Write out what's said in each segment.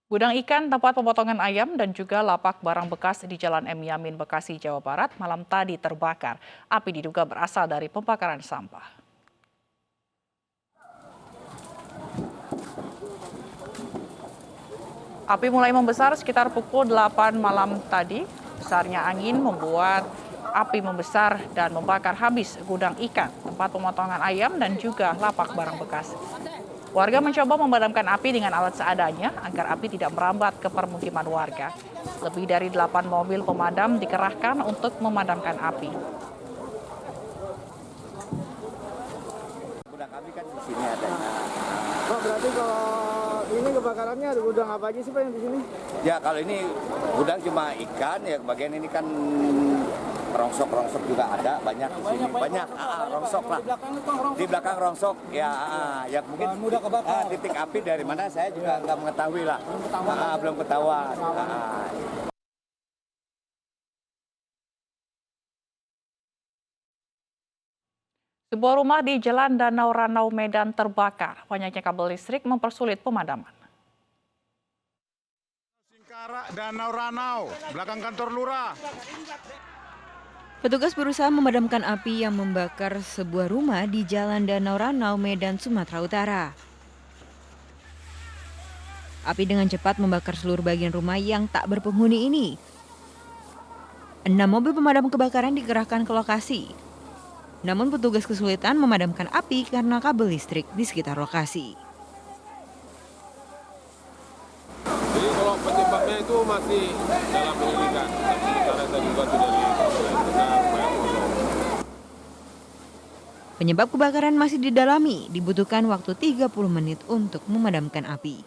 Gudang ikan, tempat pemotongan ayam, dan juga lapak barang bekas di Jalan M. Yamin, Bekasi, Jawa Barat malam tadi terbakar. Api diduga berasal dari pembakaran sampah. Api mulai membesar sekitar pukul 8 malam tadi. Besarnya angin membuat api membesar dan membakar habis gudang ikan, tempat pemotongan ayam, dan juga lapak barang bekas. Warga mencoba memadamkan api dengan alat seadanya agar api tidak merambat ke permukiman warga. Lebih dari 8 mobil pemadam dikerahkan untuk memadamkan api. Gudang kami kan di sini adanya. Pak, berarti kalau ini kebakarannya ada gudang apa aja sih Pak yang di sini? Ya kalau ini gudang cuma ikan, ya bagian ini kan rongsok juga ada banyak di sini, banyak rongsok lah. Di belakang rongsok ya, ya mungkin titik api dari mana saya juga nggak mengetahui lah, belum ketahuan. Sebuah rumah di Jalan Danau Ranau, Medan terbakar. Banyaknya kabel listrik mempersulit pemadaman. Singkarak Danau Ranau, belakang kantor lurah. Petugas berusaha memadamkan api yang membakar sebuah rumah di Jalan Danau Ranau, Medan, Sumatera Utara. Api dengan cepat membakar seluruh bagian rumah yang tak berpenghuni ini. 6 mobil pemadam kebakaran dikerahkan ke lokasi. Namun petugas kesulitan memadamkan api karena kabel listrik di sekitar lokasi. Jadi kalau penyebabnya itu masih dalam penyelidikan. Sementara saya juga sudah Penyebab kebakaran masih didalami, dibutuhkan waktu 30 menit untuk memadamkan api.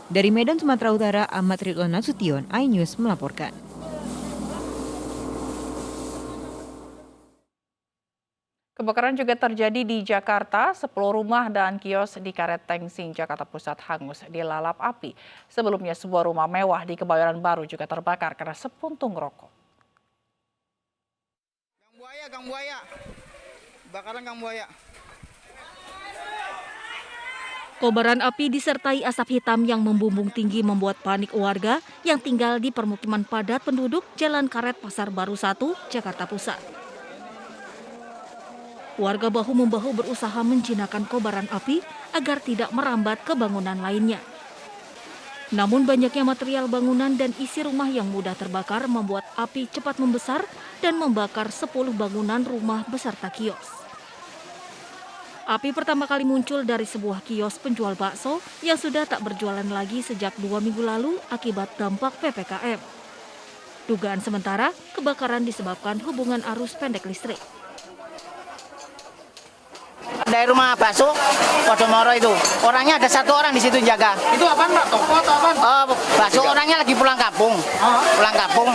Dari Medan, Sumatera Utara, Ahmad Ridwan Nasution, iNews melaporkan. Kebakaran juga terjadi di Jakarta. 10 rumah dan kios di Karet Tengsing, Jakarta Pusat hangus dilalap api. Sebelumnya sebuah rumah mewah di Kebayoran Baru juga terbakar karena sepuntung rokok. Gang buaya. Bakaran gang buaya. Kobaran api disertai asap hitam yang membumbung tinggi membuat panik warga yang tinggal di permukiman padat penduduk Jalan Karet Pasar Baru 1, Jakarta Pusat. Warga bahu-membahu berusaha menjinakkan kobaran api agar tidak merambat ke bangunan lainnya. Namun banyaknya material bangunan dan isi rumah yang mudah terbakar membuat api cepat membesar dan membakar 10 bangunan rumah beserta kios. Api pertama kali muncul dari sebuah kios penjual bakso yang sudah tak berjualan lagi sejak 2 minggu lalu akibat dampak PPKM. Dugaan sementara, kebakaran disebabkan hubungan arus pendek listrik. Dari rumah bakso Podomoro itu, orangnya ada 1 orang di situ jaga. Itu apaan Pak? Toko atau apaan? Bakso orangnya lagi pulang kampung. Pulang kampung,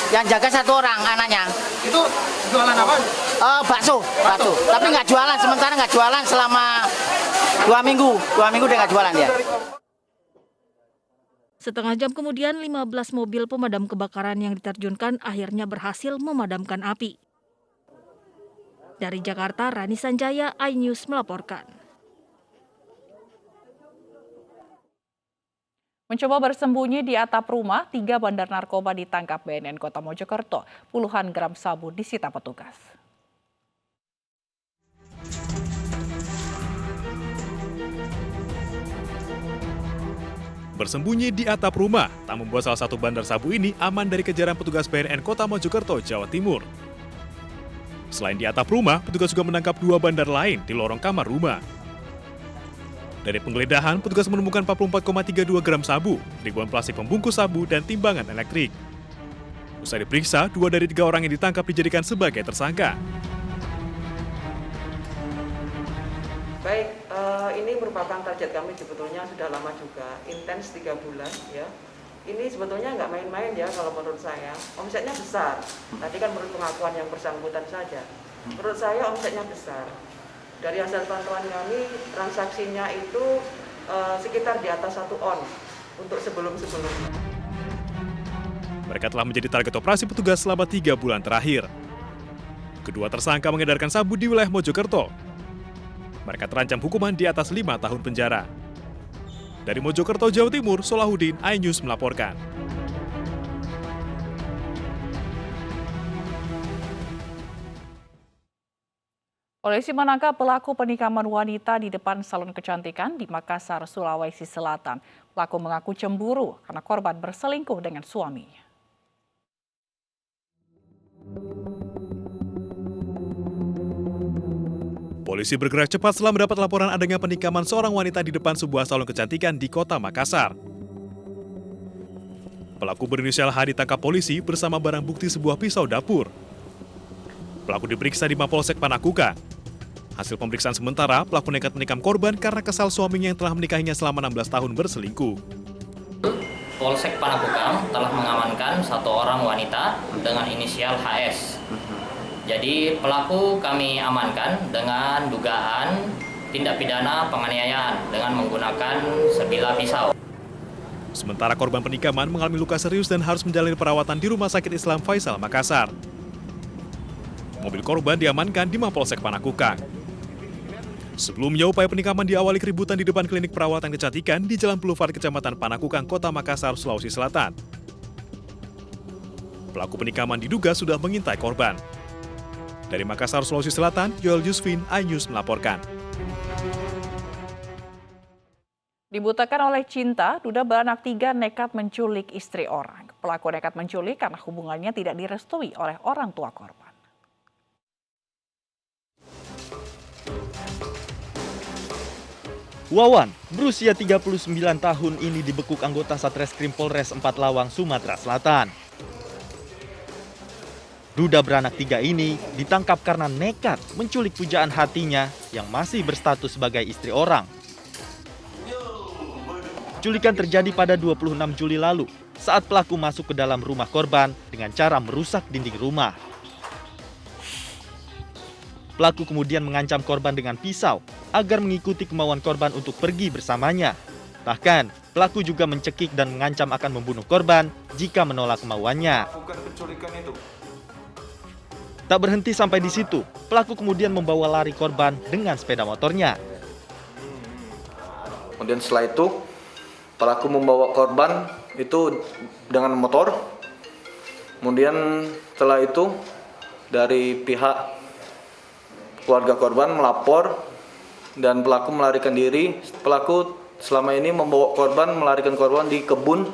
yang jaga 1 orang anaknya. Itu jualan apa? Bakso. Tapi nggak jualan, sementara nggak jualan selama 2 minggu. 2 minggu dia nggak jualan dia. Setengah jam kemudian 15 mobil pemadam kebakaran yang diterjunkan akhirnya berhasil memadamkan api. Dari Jakarta, Rani Sanjaya, iNews melaporkan. Mencoba bersembunyi di atap rumah, 3 bandar narkoba ditangkap BNN Kota Mojokerto. Puluhan gram sabu disita petugas. Bersembunyi di atap rumah, tak membuat salah satu bandar sabu ini aman dari kejaran petugas BNN Kota Mojokerto, Jawa Timur. Selain di atap rumah, petugas juga menangkap 2 bandar lain di lorong kamar rumah. Dari penggeledahan, petugas menemukan 44,32 gram sabu, ribuan plastik pembungkus sabu, dan timbangan elektrik. Usai diperiksa, 2 dari 3 orang yang ditangkap dijadikan sebagai tersangka. Baik, ini merupakan target kami sebetulnya sudah lama juga, intens 3 bulan ya. Ini sebetulnya nggak main-main ya kalau menurut saya. Omsetnya besar. Tadi kan menurut pengakuan yang bersangkutan saja. Menurut saya omsetnya besar. Dari hasil pantauan kami, transaksinya itu sekitar di atas 1 on untuk sebelum-sebelumnya. Mereka telah menjadi target operasi petugas selama 3 bulan terakhir. Kedua tersangka mengedarkan sabu di wilayah Mojokerto. Mereka terancam hukuman di atas 5 tahun penjara. Dari Mojokerto, Jawa Timur, Solahuddin, iNews melaporkan. Polisi menangkap pelaku penikaman wanita di depan salon kecantikan di Makassar, Sulawesi Selatan. Pelaku mengaku cemburu karena korban berselingkuh dengan suaminya. Polisi bergerak cepat setelah mendapat laporan adanya penikaman seorang wanita di depan sebuah salon kecantikan di kota Makassar. Pelaku berinisial H ditangkap polisi bersama barang bukti sebuah pisau dapur. Pelaku diperiksa di Mapolsek Panakuka. Hasil pemeriksaan sementara, pelaku nekat menikam korban karena kesal suaminya yang telah menikahinya selama 16 tahun berselingkuh. Polsek Panakukang telah mengamankan satu orang wanita dengan inisial HS. Jadi pelaku kami amankan dengan dugaan tindak pidana penganiayaan dengan menggunakan sebilah pisau. Sementara korban penikaman mengalami luka serius dan harus menjalani perawatan di Rumah Sakit Islam Faisal, Makassar. Mobil korban diamankan di Mapolsek Panakukang. Sebelumnya, upaya penikaman diawali keributan di depan klinik perawatan kecantikan di Jalan Boulevard Kecamatan Panakukang, Kota Makassar, Sulawesi Selatan. Pelaku penikaman diduga sudah mengintai korban. Dari Makassar, Sulawesi Selatan, Yoel Yusfin, iNews melaporkan. Dibutakan oleh cinta, duda beranak 3 nekat menculik istri orang. Pelaku nekat menculik karena hubungannya tidak direstui oleh orang tua korban. Wawan, berusia 39 tahun ini dibekuk anggota Satreskrim Polres 4 Lawang, Sumatera Selatan. Duda beranak 3 ini ditangkap karena nekat menculik pujaan hatinya yang masih berstatus sebagai istri orang. Culikan terjadi pada 26 Juli lalu saat pelaku masuk ke dalam rumah korban dengan cara merusak dinding rumah. Pelaku kemudian mengancam korban dengan pisau agar mengikuti kemauan korban untuk pergi bersamanya. Bahkan, pelaku juga mencekik dan mengancam akan membunuh korban jika menolak kemauannya. Tak berhenti sampai di situ, pelaku kemudian membawa lari korban dengan sepeda motornya. Kemudian setelah itu, pelaku membawa korban itu dengan motor. Kemudian setelah itu, dari pihak keluarga korban melapor dan pelaku melarikan diri. Pelaku selama ini membawa korban, melarikan korban di kebun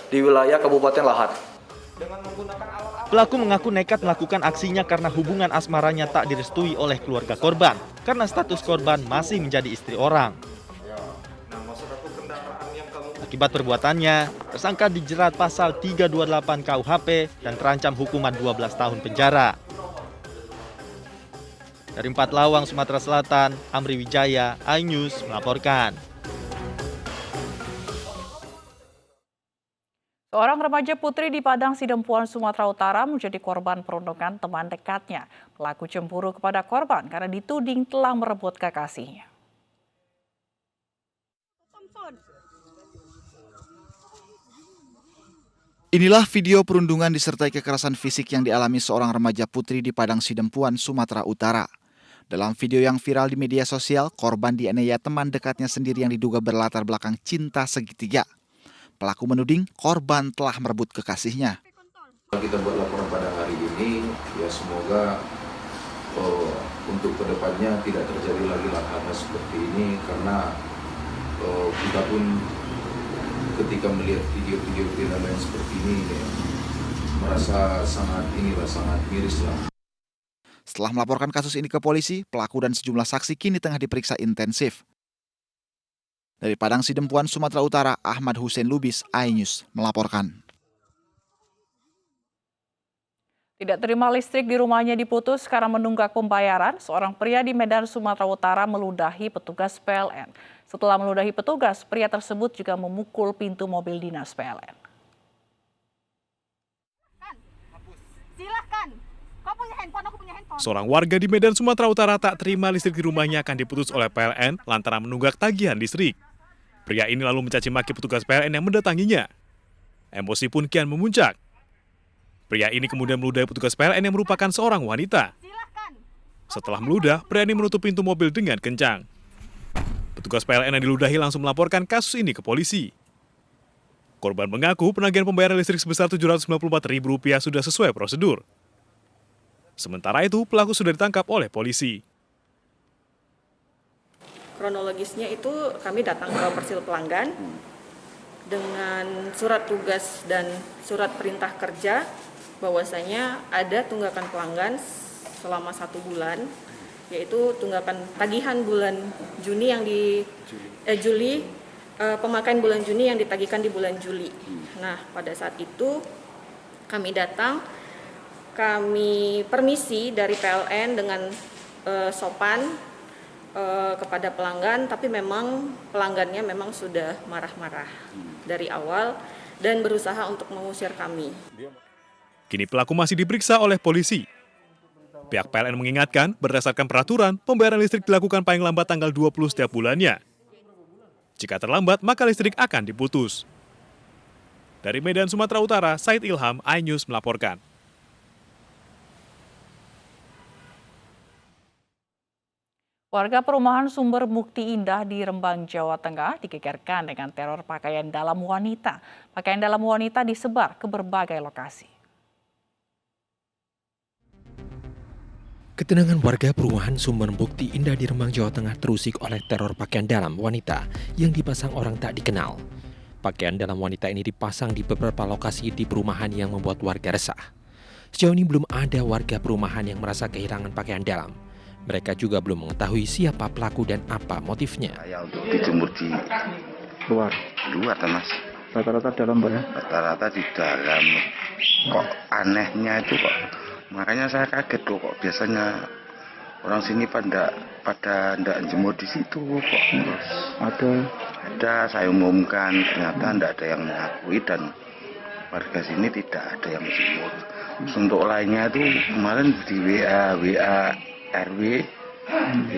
di wilayah Kabupaten Lahat. Pelaku mengaku nekat melakukan aksinya karena hubungan asmaranya tak direstui oleh keluarga korban karena status korban masih menjadi istri orang. Akibat perbuatannya, tersangka dijerat pasal 328 KUHP dan terancam hukuman 12 tahun penjara. Dari 4 Lawang, Sumatera Selatan, Amri Wijaya, iNews melaporkan. Seorang remaja putri di Padang Sidempuan, Sumatera Utara menjadi korban perundungan teman dekatnya. Pelaku cemburu kepada korban karena dituding telah merebut kekasihnya. Inilah video perundungan disertai kekerasan fisik yang dialami seorang remaja putri di Padang Sidempuan, Sumatera Utara. Dalam video yang viral di media sosial, korban dianiaya teman dekatnya sendiri yang diduga berlatar belakang cinta segitiga. Pelaku menuding korban telah merebut kekasihnya. Kita buat laporan pada hari ini, ya semoga untuk kedepannya tidak terjadi lagi hal-hal seperti ini, karena kita pun ketika melihat video-video kriminal seperti ini ya, merasa sangat miris lah. Setelah melaporkan kasus ini ke polisi, pelaku dan sejumlah saksi kini tengah diperiksa intensif. Dari Padang Sidempuan, Sumatera Utara, Ahmad Hussein Lubis, iNews melaporkan. Tidak terima listrik di rumahnya diputus karena menunggak pembayaran, seorang pria di Medan, Sumatera Utara meludahi petugas PLN. Setelah meludahi petugas, pria tersebut juga memukul pintu mobil dinas PLN. Silahkan, kau punya handphone, aku punya handphone. Seorang warga di Medan, Sumatera Utara tak terima listrik di rumahnya akan diputus oleh PLN lantaran menunggak tagihan listrik. Pria ini lalu mencaci maki petugas PLN yang mendatanginya. Emosi pun kian memuncak. Pria ini kemudian meludahi petugas PLN yang merupakan seorang wanita. Setelah meludah, pria ini menutup pintu mobil dengan kencang. Petugas PLN yang diludahi langsung melaporkan kasus ini ke polisi. Korban mengaku penagihan pembayaran listrik sebesar Rp794.000 sudah sesuai prosedur. Sementara itu, pelaku sudah ditangkap oleh polisi. Kronologisnya itu kami datang ke Persil Pelanggan dengan surat tugas dan surat perintah kerja bahwasanya ada tunggakan pelanggan selama 1 bulan, yaitu tunggakan tagihan bulan Juni yang Juli, pemakaian bulan Juni yang ditagihkan di bulan Juli. Nah, pada saat itu kami datang, kami permisi dari PLN dengan sopan kepada pelanggan, tapi memang pelanggannya memang sudah marah-marah dari awal dan berusaha untuk mengusir kami. Kini pelaku masih diperiksa oleh polisi. Pihak PLN mengingatkan, berdasarkan peraturan, pembayaran listrik dilakukan paling lambat tanggal 20 setiap bulannya. Jika terlambat, maka listrik akan diputus. Dari Medan, Sumatera Utara, Said Ilham, iNews melaporkan. Warga perumahan Sumber Mukti Indah di Rembang, Jawa Tengah digegerkan dengan teror pakaian dalam wanita. Pakaian dalam wanita disebar ke berbagai lokasi. Ketenangan warga perumahan Sumber Mukti Indah di Rembang, Jawa Tengah terusik oleh teror pakaian dalam wanita yang dipasang orang tak dikenal. Pakaian dalam wanita ini dipasang di beberapa lokasi di perumahan yang membuat warga resah. Sejauh ini belum ada warga perumahan yang merasa kehilangan pakaian dalam. Mereka juga belum mengetahui siapa pelaku dan apa motifnya. Ya, untuk dijemur di luar Mas. Rata-rata dalam, Pak ya? Rata-rata di dalam. Kok anehnya itu kok. Makanya saya kaget kok biasanya orang sini pada ndak jemur di situ kok. Ada saya umumkan, ternyata ndak ada yang mengakui dan warga sini tidak ada yang jemur. Untuk lainnya itu kemarin di WA RW,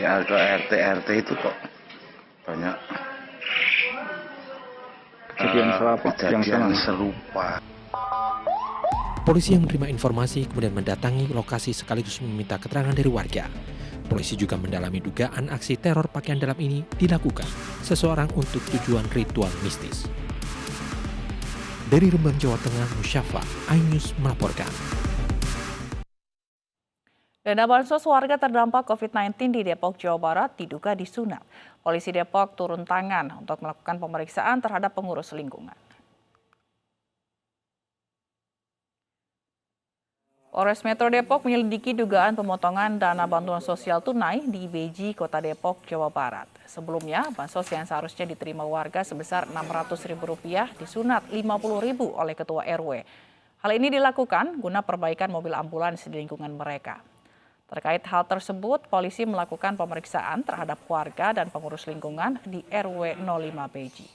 atau RT itu kok banyak kejadian serupa. Polisi yang menerima informasi kemudian mendatangi lokasi sekaligus meminta keterangan dari warga. Polisi juga mendalami dugaan aksi teror pakaian dalam ini dilakukan seseorang untuk tujuan ritual mistis. Dari Rembang, Jawa Tengah, Musyafa, iNews melaporkan. Dana bansos warga terdampak COVID-19 di Depok, Jawa Barat diduga disunat. Polisi Depok turun tangan untuk melakukan pemeriksaan terhadap pengurus lingkungan. Polres Metro Depok menyelidiki dugaan pemotongan dana bantuan sosial tunai di Beji, Kota Depok, Jawa Barat. Sebelumnya, bansos yang seharusnya diterima warga sebesar Rp600.000 disunat Rp50.000 oleh Ketua RW. Hal ini dilakukan guna perbaikan mobil ambulans di lingkungan mereka. Terkait hal tersebut, polisi melakukan pemeriksaan terhadap warga dan pengurus lingkungan di RW 05 Beji.